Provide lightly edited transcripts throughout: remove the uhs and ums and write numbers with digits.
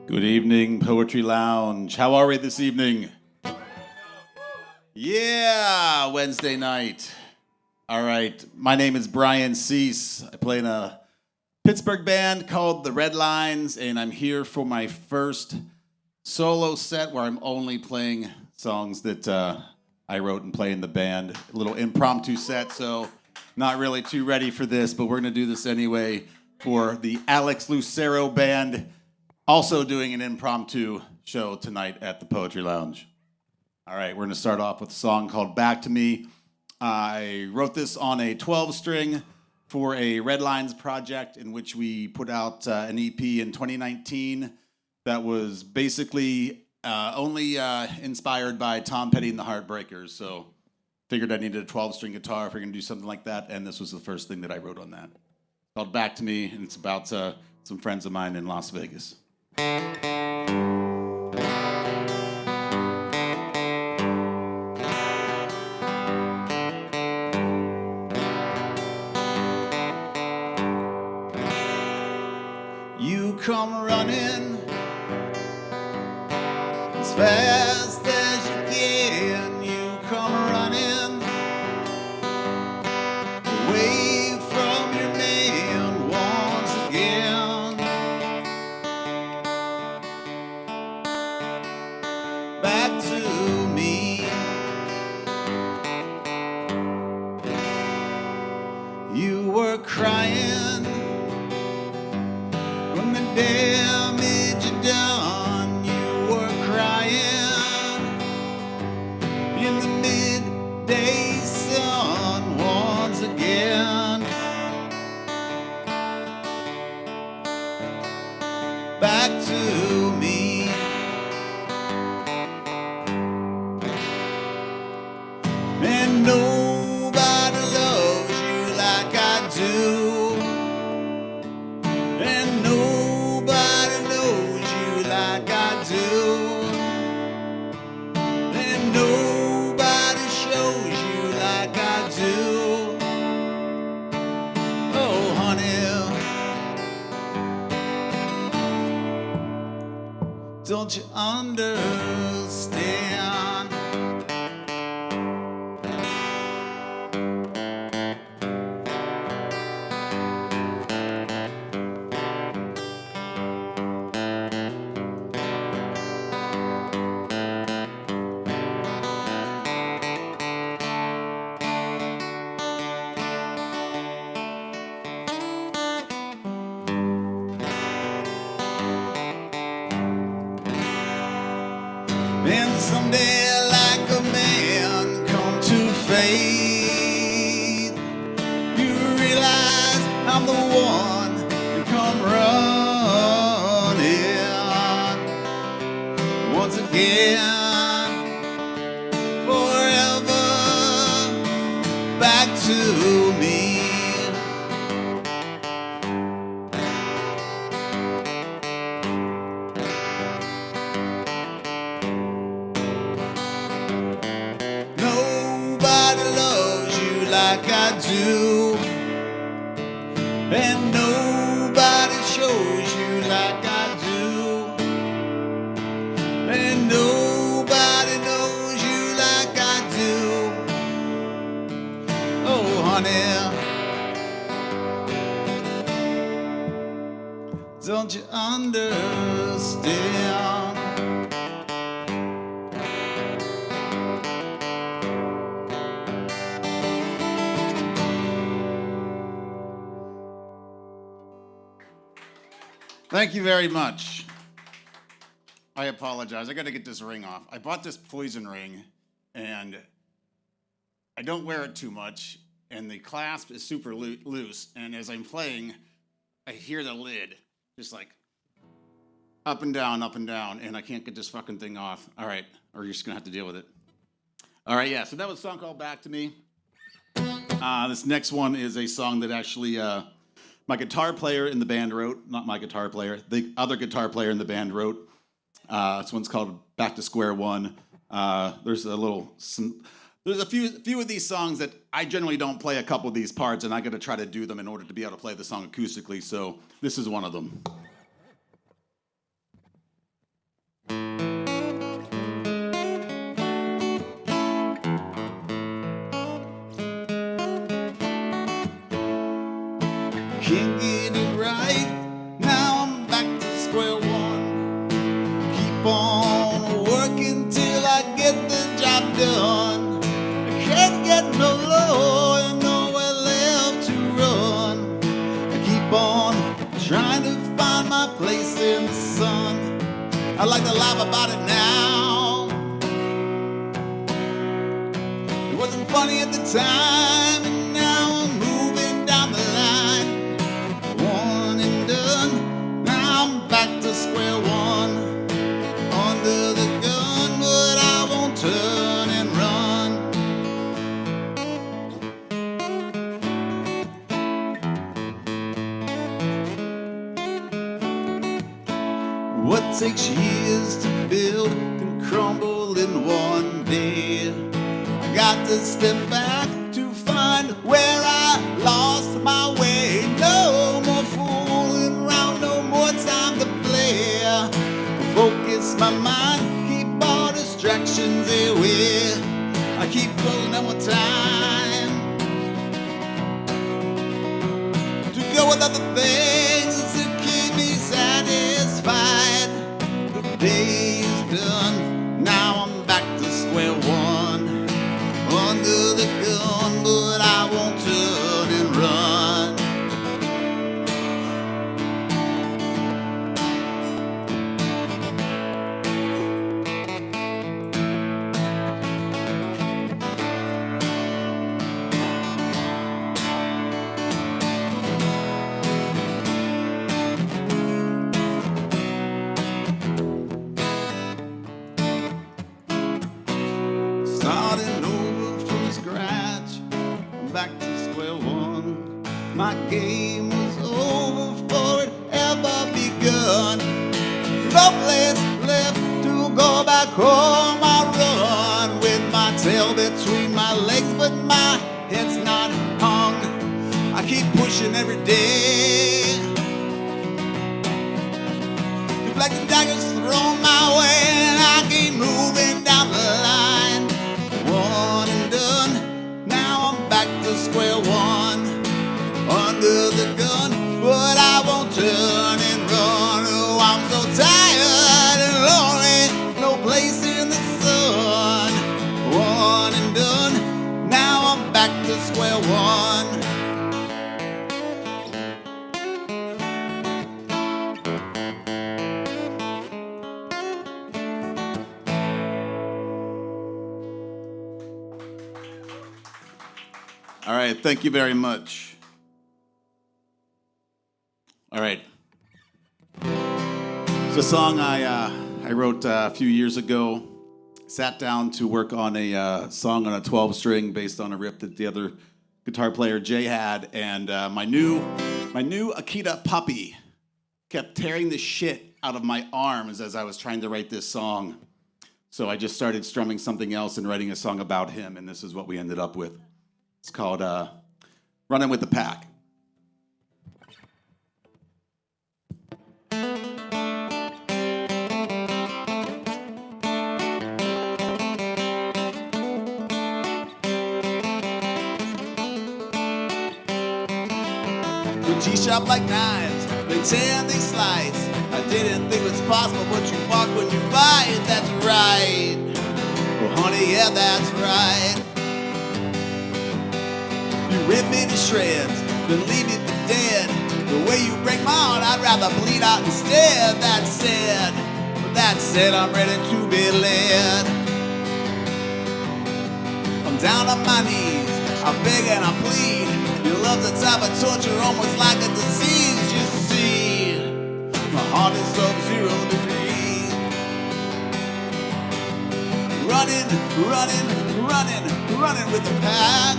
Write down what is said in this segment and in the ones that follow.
Good evening, Poetry Lounge. How are we this evening? Yeah, Wednesday night. All right, my name is Brian Seese. I play in a Pittsburgh band called The Redlines, and I'm here for my first solo set where I'm only playing songs that I wrote and play in the band. A little impromptu set, so not really too ready for this, but we're gonna do this anyway for the Alex Lucero Band, also doing an impromptu show tonight at the Poetry Lounge. All right, we're gonna start off with a song called Back to Me. I wrote this on a 12-string for a Redlines project in which we put out an EP in 2019 that was basically only inspired by Tom Petty and the Heartbreakers. So figured I needed a 12-string guitar if we're gonna do something like that, and this was the first thing that I wrote on that. It's called Back to Me, and it's about some friends of mine in Las Vegas. You come running as fast as you can. You come running away from your man once again. Back to me. You were crying from the damage you done. You were crying in the midday sun once again. Back to me. And nobody loves you like I do. And nobody knows you like I do. And nobody shows you like I do. Oh, honey, don't you understand? And someday, like a man come to faith, you realize I'm the one you come running once again, forever back to me. Like I do, and nobody shows you like I do, and nobody knows you like I do. Oh, honey, don't you understand? Thank you very much. I apologize. I got to get this ring off. I bought this poison ring, and I don't wear it too much, and the clasp is super loose, and as I'm playing, I hear the lid just like up and down, and I can't get this fucking thing off. All right, or you're just going to have to deal with it. All right, yeah, so that was a song called Back to Me. This next one is a song that actually my guitar player in the band wrote, not my guitar player, the other guitar player in the band wrote. This one's called Back to Square One. There's a few of these songs that I generally don't play a couple of these parts, and I got to try to do them in order to be able to play the song acoustically, so this is one of them. can't get it right. Now I'm back to square one. Keep on working till I get the job done. I can't get no lower, nowhere left to run. I keep on trying to find my place in the sun. I like to laugh about it now. It wasn't funny at the time, and now I'm moving down the line. One and done, now I'm back to square one. Under the gun, but I won't turn and run. What takes years to build can crumble in one day. I got to step back to find where I lost my way. No more fooling around, no more time to play. Focus my mind, keep all distractions away. I keep rolling one more time to go with other things to keep me satisfied. The day is done, now I'm back to square one. Under the gun, but I won't turn and run. Starting over from scratch, I'm back to square one. My game was over before it ever begun. No place left to go back home. I run with my tail between my legs, but my head's not hung. I keep pushing every day. The black daggers thrown my way, and I keep moving down the line. One and done, now I'm back to square one. Under the gun, but I won't turn and run. Oh, I'm so tired and lonely, no place in the sun. One and done, now I'm back to square one. All right, thank you very much. All right. It's a song I wrote a few years ago. Sat down to work on a song on a 12-string based on a riff that the other guitar player Jay had, and my new Akita puppy kept tearing the shit out of my arms as I was trying to write this song. So I just started strumming something else and writing a song about him, and this is what we ended up with. It's called Running with the Pack. Your T-shop like knives, they tear and they slice. I didn't think it was possible, but you walk when you buy it, that's right. Well, honey, yeah, that's right. You rip me to shreds, then leave me for dead. The way you break my heart, I'd rather bleed out instead. That said, I'm ready to be led. I'm down on my knees, I beg and I plead. Your love's a type of torture, almost like a disease, you see. My heart is sub-zero degrees. Running, running, running, running with the pack.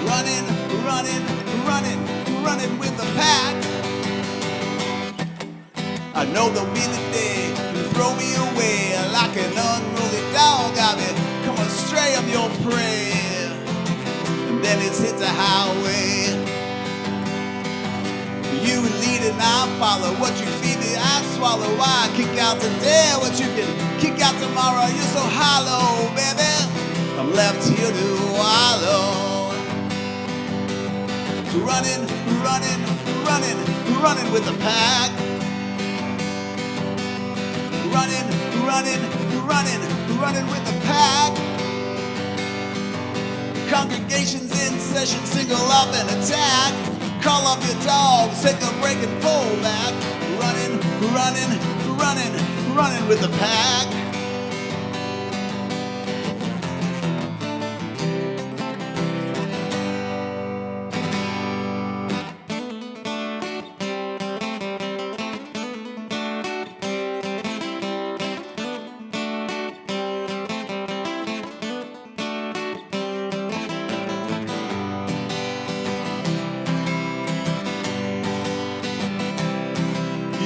Running, running, running, running with the pack. I know there'll be the day you throw me away like an unruly dog. I'll be come astray of your prey, and then it's hit the highway. You lead and I follow. What you feed me, I swallow. Why kick out today what you can kick out tomorrow? You're so hollow, baby. I'm left here to wallow. running, running, running, running with the pack. Running, running, running, running with the pack. Congregations in session, single up and attack. Call up your dogs, take a break and pull back. Running, running, running, running with the pack.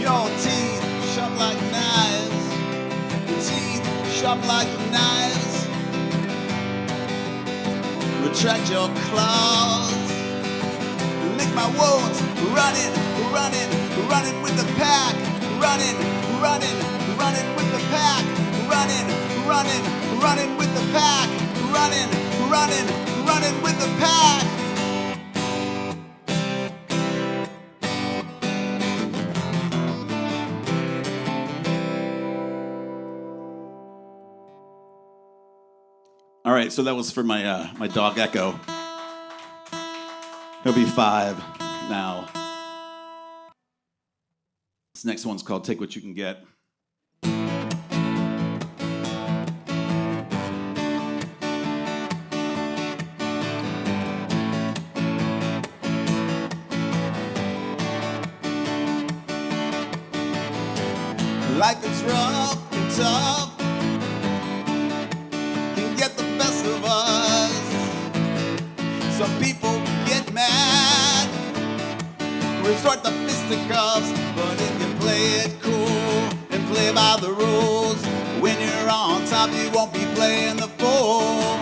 Your teeth sharp like knives. Your teeth sharp like knives. Retract your claws. Lick my wounds. Running, running, running with the pack. Running, running, running with the pack. Running, running, running with the pack. Running, running, running with the pack. All right, so that was for my my dog Echo. He'll be 5 now. This next one's called Take What You Can Get. Life is rough and tough, can get the best of us. Some people get mad, resort to fisticuffs, but if you play it cool and play by the rules, when you're on top you won't be playing the fool.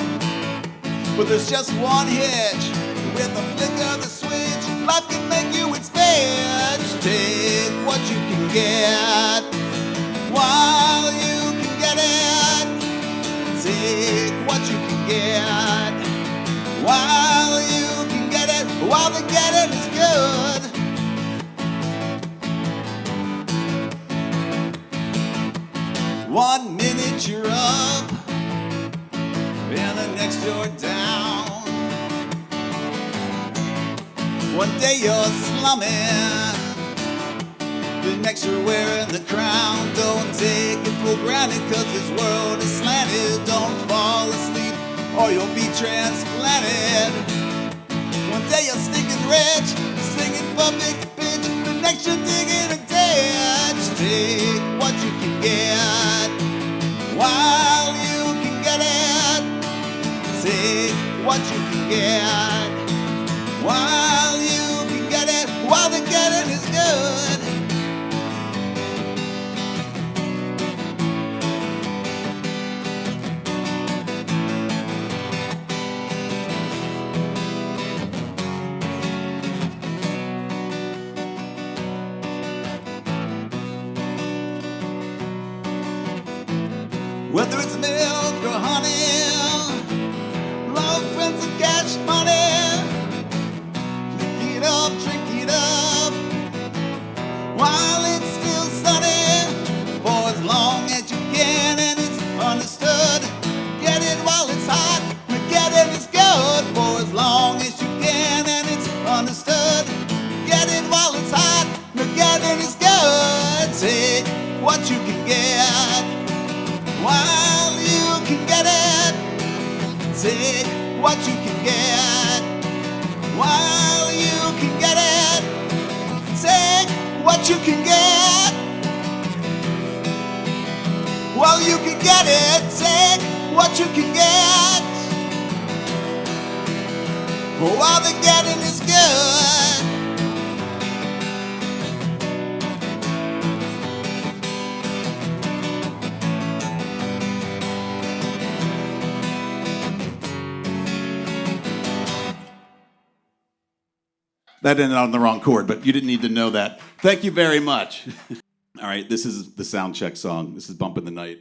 But there's just one hitch, with a flick of the switch, life can make you its bitch. Take what you can get while you can get it. Take what you can get while you can get it, while the getting is good. 1 minute you're up, and the next you're down. One day you're slumming, the next you're wearing the crown. Don't take it for granted, cause this world is slanted. Don't fall asleep or you'll be transplanted. One day you're stinking rich, singing public bitch. The next you're digging a ditch. Take what you can get while you can get it. Take what you can get while you can get it, while the getting is good. Whether it's milk or honey, love, friends, and cash money, drink it up, while it's still sunny, for as long as you can and it's understood. Get it while it's hot, get it is good, for as long as you can and it's understood. Get it while it's hot, get it is good. Take what you can get while you can get it. Take what you can get while you can get it. Take what you can get while you can get it. Take what you can get while the getting is good. That ended on the wrong chord, but you didn't need to know that. Thank you very much. All right, this is the sound check song. This is Bump in the Night.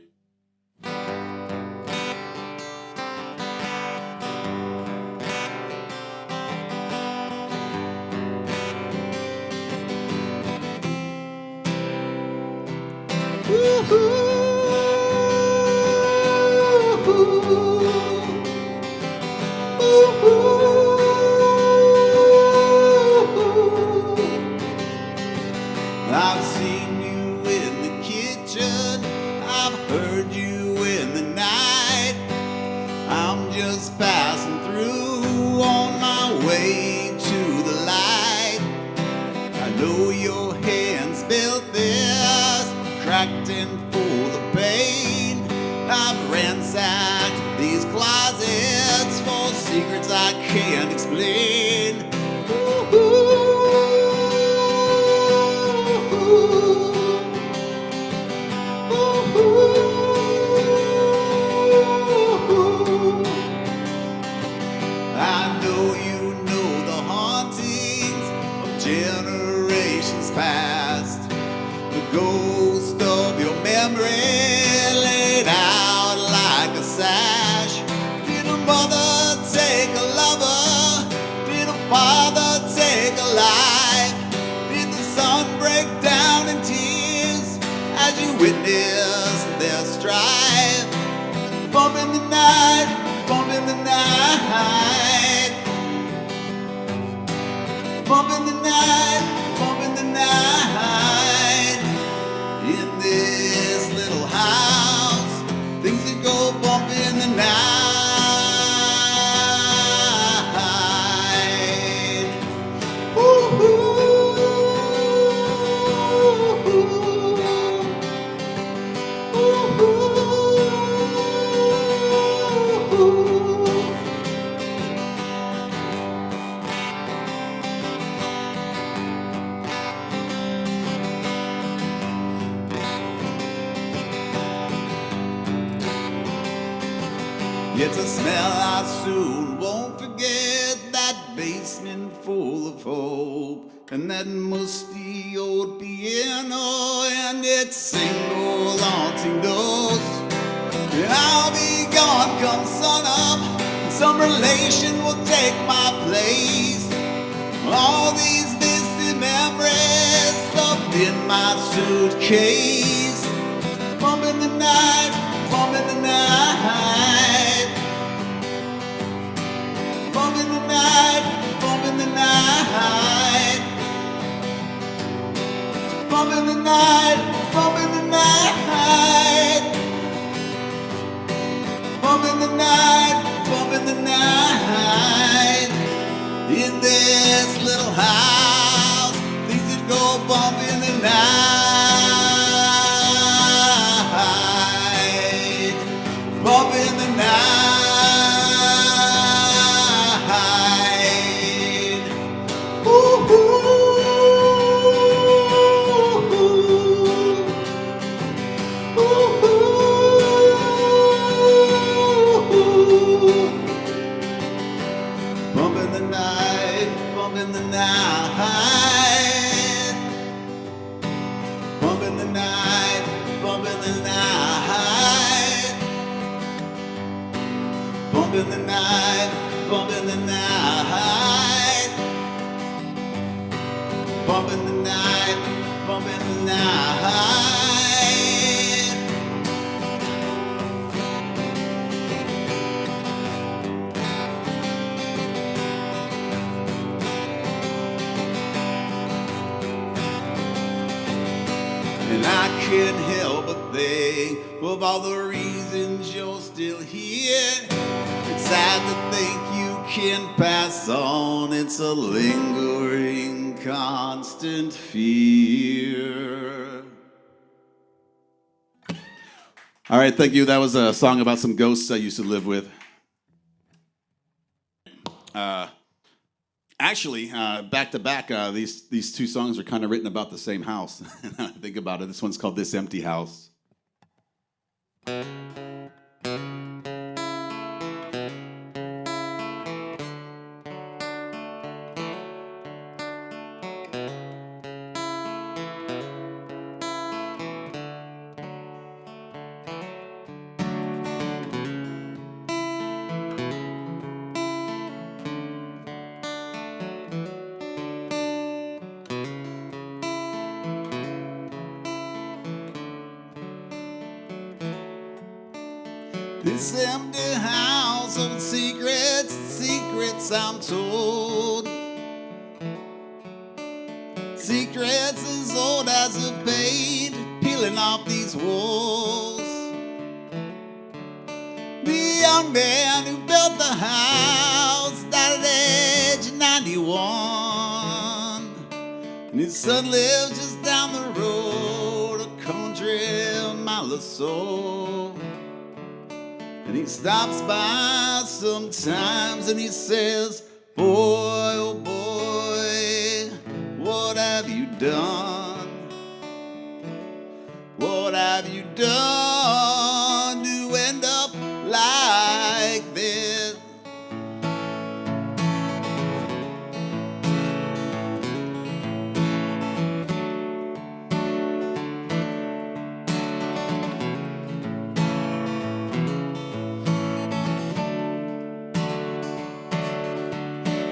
ransacked these closets for secrets I can't explain. I know you know the hauntings of generations past, the ghost of your memory laid out like a sash. Did a mother take a lover? Did a father take a life? Did the sun break down in tears as you witnessed their strife? Bump in the night, bump in the night, bump in the night, bump in the night. In this little house, things that go bump in the night. Ooh-hoo. It's a smell I soon won't forget, that basement full of hope, and that musty old piano and its single haunting notes. And I'll be gone come sun up, and some relation will take my place. All these misty memories stuffed in my suitcase. Bump in the night, bump in the night, bump in the night, bump in the night, bump in the night, bump in the night, bump in the night, bump in the night. In this little house, things that go bump in the night, bump in the night. Ooh-hoo. Bump in the night, bump in the night, bump in the night, bump in the night, bump in the night, bump in the night, bump in the night, bump in the night. And I can't help but think of all the reasons you're still here. It's sad to think you can pass on. It's a lingering, constant fear. All right, thank you. That was a song about some ghosts I used to live with. Actually, back to back, these two songs are kind of written about the same house. Think about it. This one's called This Empty House. This empty house of secrets, secrets I'm told. Secrets as old as the paint peeling off these walls. The young man who built the house died at age 91. And his son lives just down the road, a country mile or so. And he stops by sometimes and he says, boy, oh boy, what have you done? What have you done to end up like this?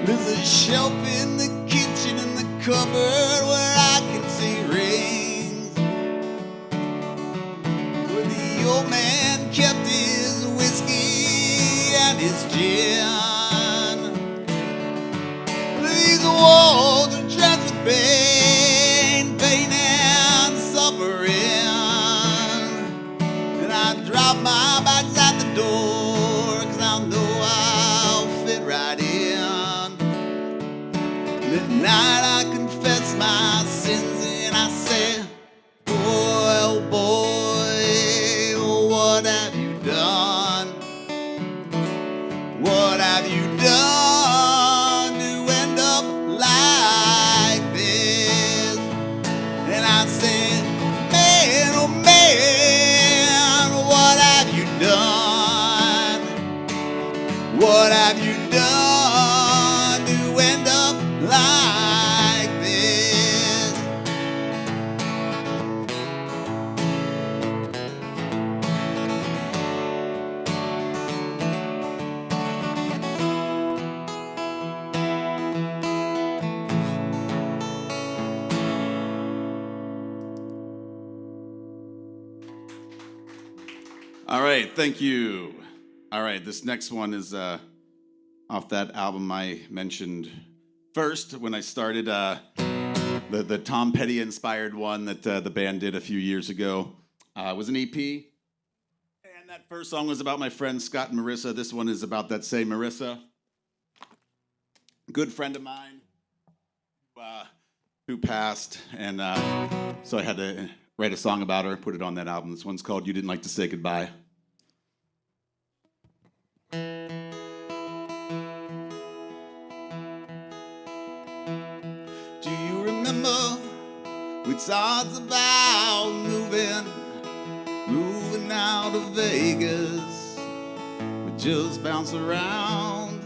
There's a shelf in the kitchen in the cupboard where I can see rings, where the old man kept his whiskey and his gin. These walls are drenched with pain, pain and suffering, and I drop my bags at the door, 'cause I know I'll fit right in. At night I confess my sins and I say, boy, oh boy, what have you done? What have you done to end up like this? And I say, man, oh man, what have you done? What have you done to end up like this? All right, thank you. All right, this next one is off that album I mentioned first when I started, the Tom Petty inspired one that the band did a few years ago. It was an EP, and that first song was about my friends Scott and Marissa. This one is about that same Marissa, good friend of mine who passed, and so I had to write a song about her, put it on that album. This one's called You Didn't Like to Say Goodbye. Do you remember we talked about moving out of Vegas? We just bounce around.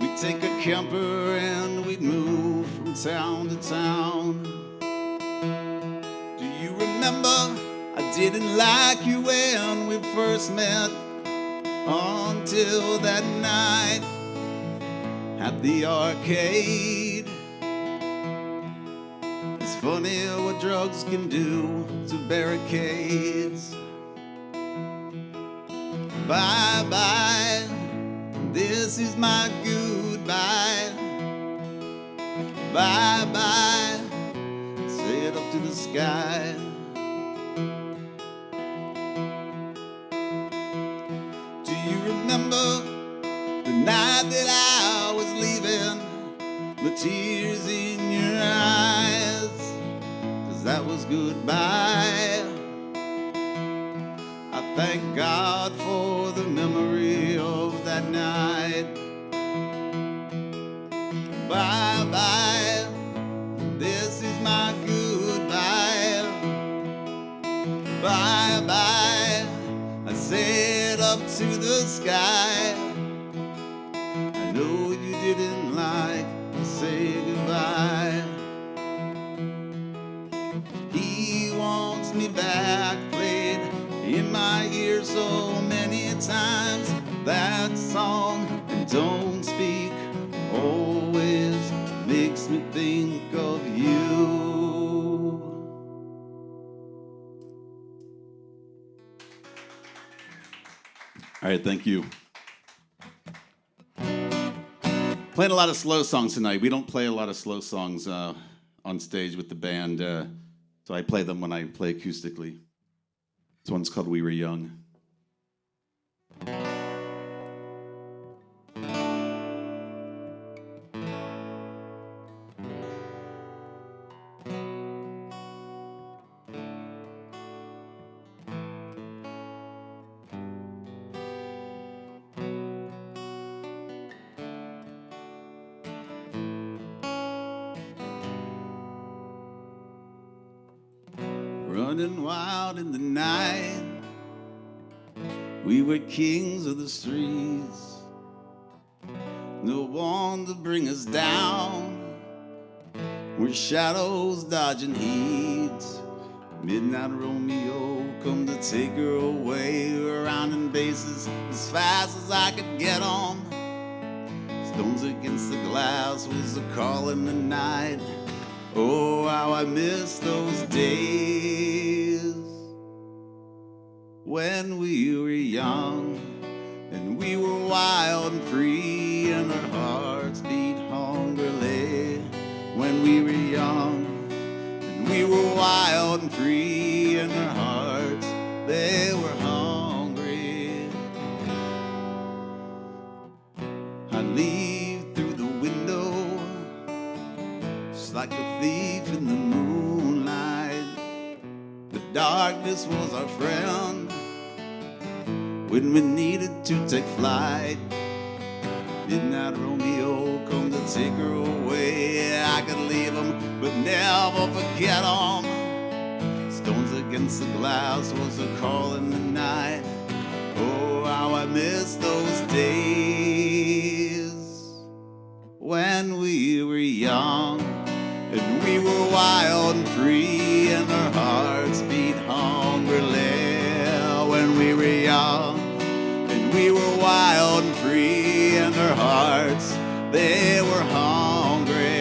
We'd take a camper and we'd move from town to town. Do you remember I didn't like you when we first met, until that night at the arcade? It's funny what drugs can do to barricades. Bye-bye, this is my goodbye. Bye-bye, say it up to the sky. Do you remember the night that I was leaving, the tears in your eyes, 'cause that was goodbye? I thank God for the memory of that night. Bye-bye, this is my goodbye. Bye-bye, I say it up to the sky. I know you didn't like to say goodbye. He wants me back, played in my ear so many times. That song, and don't speak, always makes me think of you. All right, thank you. Playing a lot of slow songs tonight. We don't play a lot of slow songs on stage with the band, so I play them when I play acoustically. This one's called We Were Young. running wild in the night. We were kings of the streets, no one to bring us down. We're shadows dodging heat. Midnight Romeo come to take her away. We're rounding bases as fast as I could get on. Stones against the glass was a call in the night. Oh, how I miss those days when we were young and we were wild and free and our hearts beat hungrily. When we were young and we were wild and free and our hearts, they were hungry. I'd leave through the window just like a thief in the moonlight. The darkness was our friend when we needed to take flight. Midnight Romeo come to take her away. I could leave him, but never forget him. Stones against the glass was a call in the night. Oh, how I miss those days when we were young and we were wild and free and our hearts beat hungrily. When we were young and we were wild and free and our hearts, they were hungry.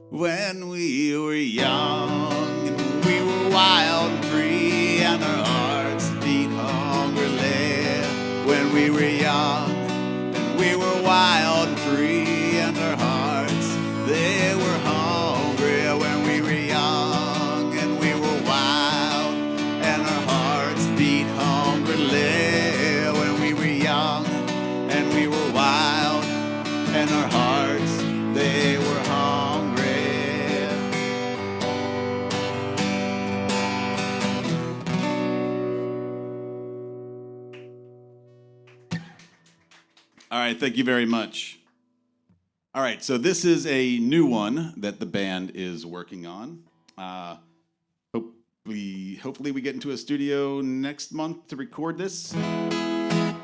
When we were young and we were wild and free and our hearts beat hungrily. When we were young and we were wild and free and our hearts, they were hungry. When we were young and we were wild and our hearts beat hungrily. When we were young and we were wild and our hearts, they were hungry. All right, thank you very much. All right, so this is a new one that the band is working on. Hopefully we get into a studio next month to record this.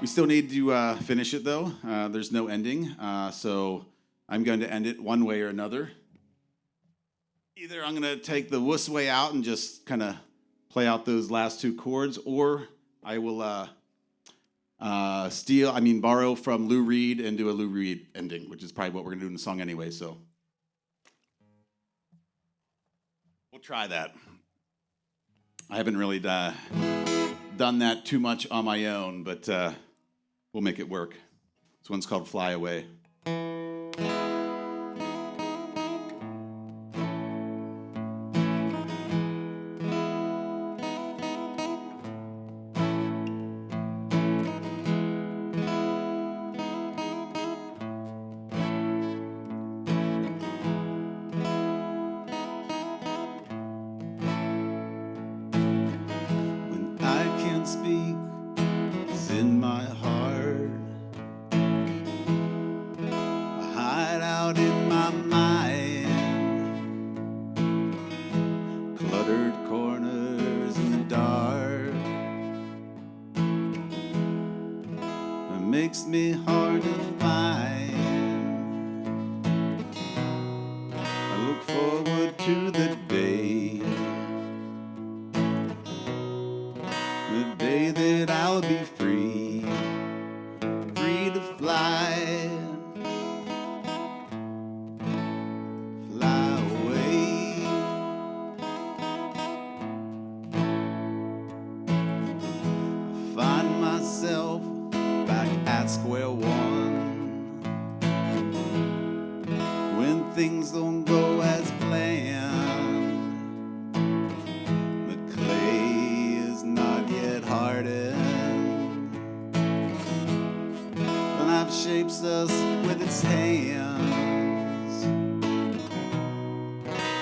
We still need to finish it though. There's no ending, so I'm going to end it one way or another. Either I'm going to take the wuss way out and just kind of play out those last two chords, or I will borrow from Lou Reed and do a Lou Reed ending, which is probably what we're going to do in the song anyway, so we'll try that. I haven't really done that too much on my own, but we'll make it work. This one's called Fly Away. Speak, it's in my heart. I hide out in my mind, cluttered corners in the dark. It makes me hard to find. forward to the day that I'll be free, free to fly, fly away. I find myself back at square one when things don't go as planned. The clay is not yet hardened. Life shapes us with its hands.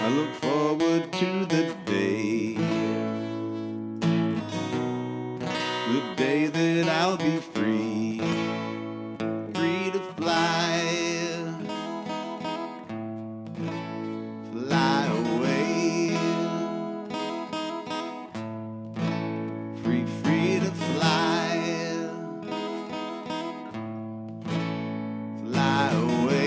I look forward to the day that I'll be free, free to fly, fly away, free to fly, fly away.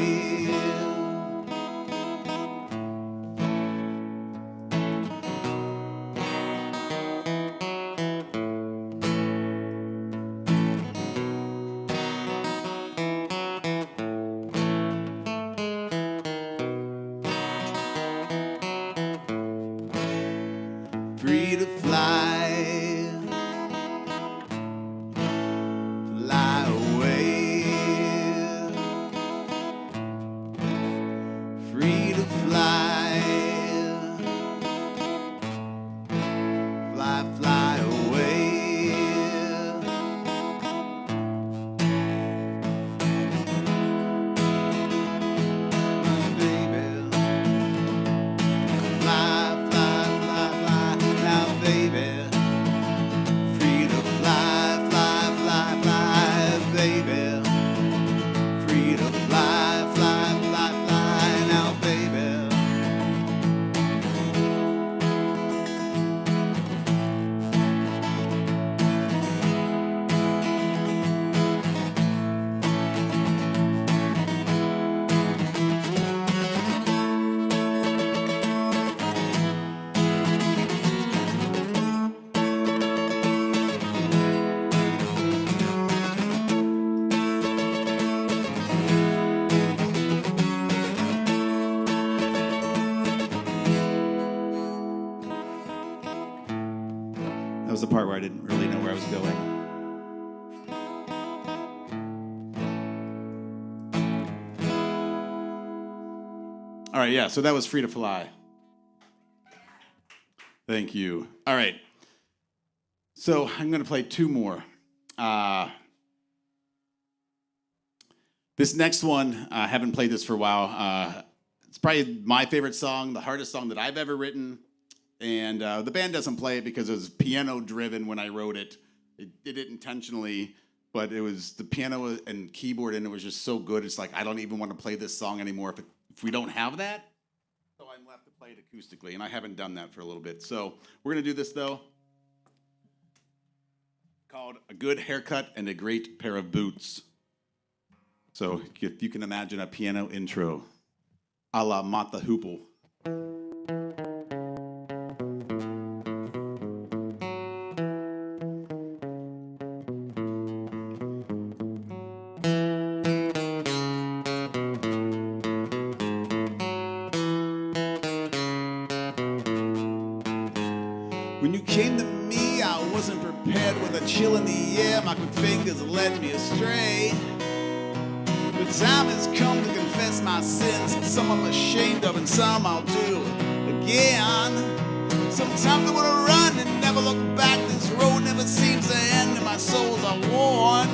Free to fly, fly away. Free to fly, fly away. Baby, baby, free to fly, baby, free to fly now, baby. That was the part where I didn't really know where I was going. All right, yeah, so that was Free to Fly. Thank you. All right. So I'm going to play two more. This next one, I haven't played this for a while. It's probably my favorite song, the hardest song that I've ever written. And the band doesn't play it because it was piano-driven when I wrote it. It did it intentionally, but it was the piano and keyboard in it was just so good. It's like, I don't even want to play this song anymore if we don't have that. So I'm left to play it acoustically, and I haven't done that for a little bit. So we're going to do this, though, called A Good Haircut and a Great Pair of Boots. So if you can imagine a piano intro, a la Mata Hoople. When you came to me, I wasn't prepared with a chill in the air. My quick fingers led me astray. The time has come to confess my sins. Some I'm ashamed of and some I'll do again. Sometimes I want to run and never look back. This road never seems to end and my soles are worn.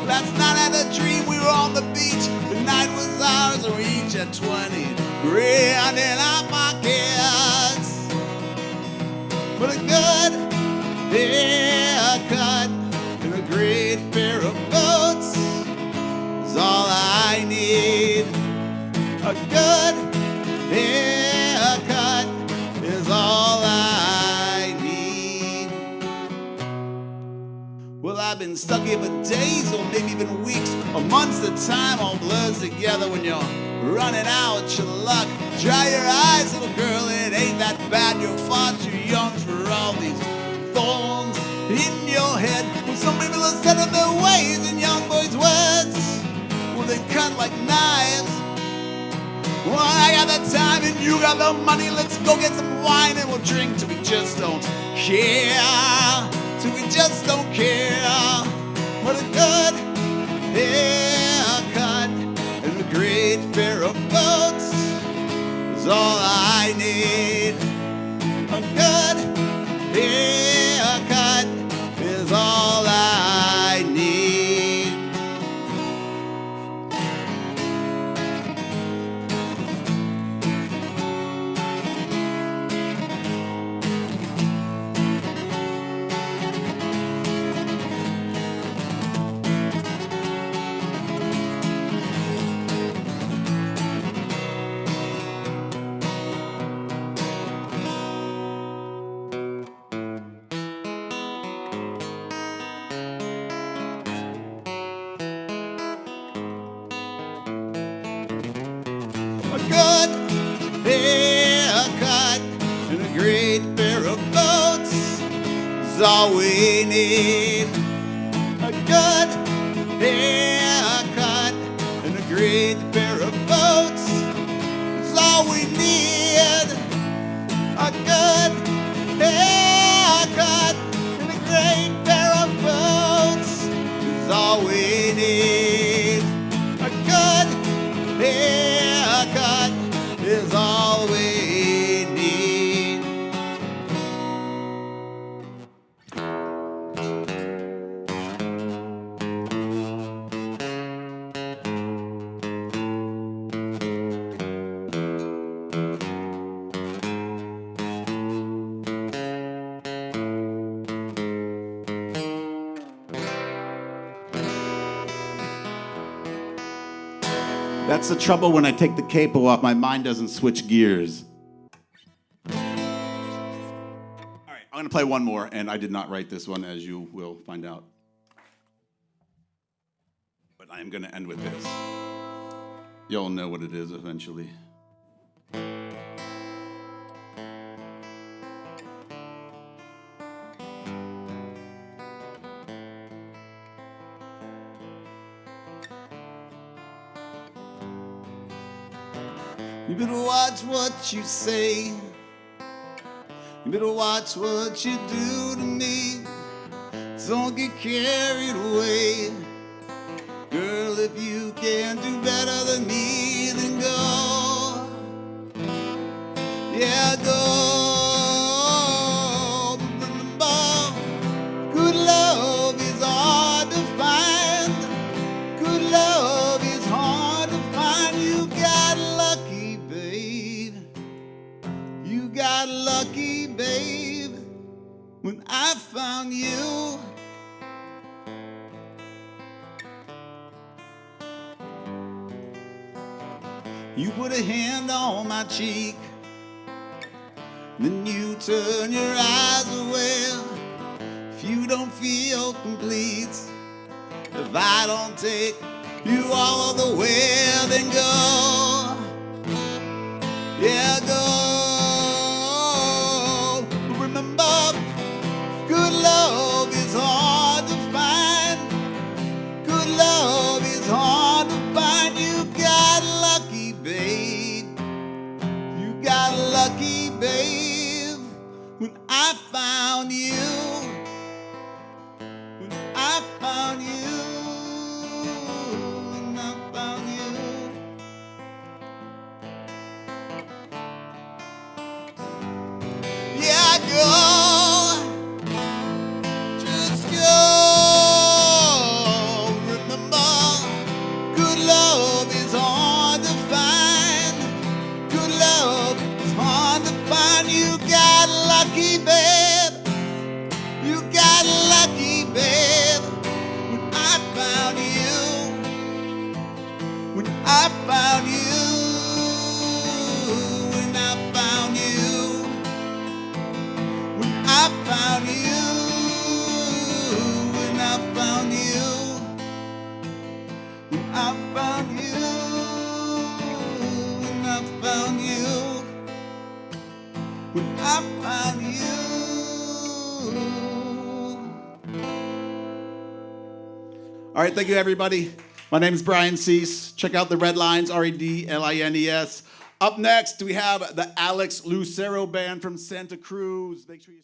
Last night I had a dream we were on the beach. The night was ours and we each had 20 grand in our pockets. But a good haircut and a great pair of boots is all I need. A good haircut is all I need. Well, I've been stuck here for days or maybe even weeks or months. The time all blurs together when you're running out your luck. Dry your eyes, little girl, it ain't that bad. You're far too young for all these thorns in your head. Well, some people are set in their ways, and young boys' words, well, they cut like knives. Well, I got the time and you got the money. Let's go get some wine and we'll drink till we just don't care. Till we just don't care. What a good haircut and a great pair of boots is all I need. A good haircut is all I need. A good haircut and a great pair of boots is all we need. A good haircut and a great pair of boots is all we need. A good haircut and a great pair of boots is all we need. A good haircut is all we need. That's the trouble when I take the capo off. My mind doesn't switch gears. All right, I'm going to play one more, and I did not write this one, as you will find out. But I am going to end with this. You'll know what it is eventually. You better watch what you say. You better watch what you do to me. Don't get carried away. Girl, if you can't do better than me, then go. Yeah, go. Remember, good love is hard to find. Good love is hard to find. You got lucky, babe. You got lucky, babe, when I found you. You put a hand on my cheek, then you turn your eyes away. If you don't feel complete, if I don't take you all the way, then go. Yeah, go. Remember, good love is hard to find. Good love is hard to find. You got lucky, babe. You got lucky, babe, when I found you. When I found you. When I found you. Yeah, go. Just go. Remember, good love is hard to find. Good love is hard to find. You got lucky, babe. You got lucky, babe, when I found you. When I found you. When I found you. When when I found you. All right, thank you, everybody. My name is Brian Seese. Check out the Redlines, Redlines. Up next, we have the Alex Lucero Band from Santa Cruz. Make sure you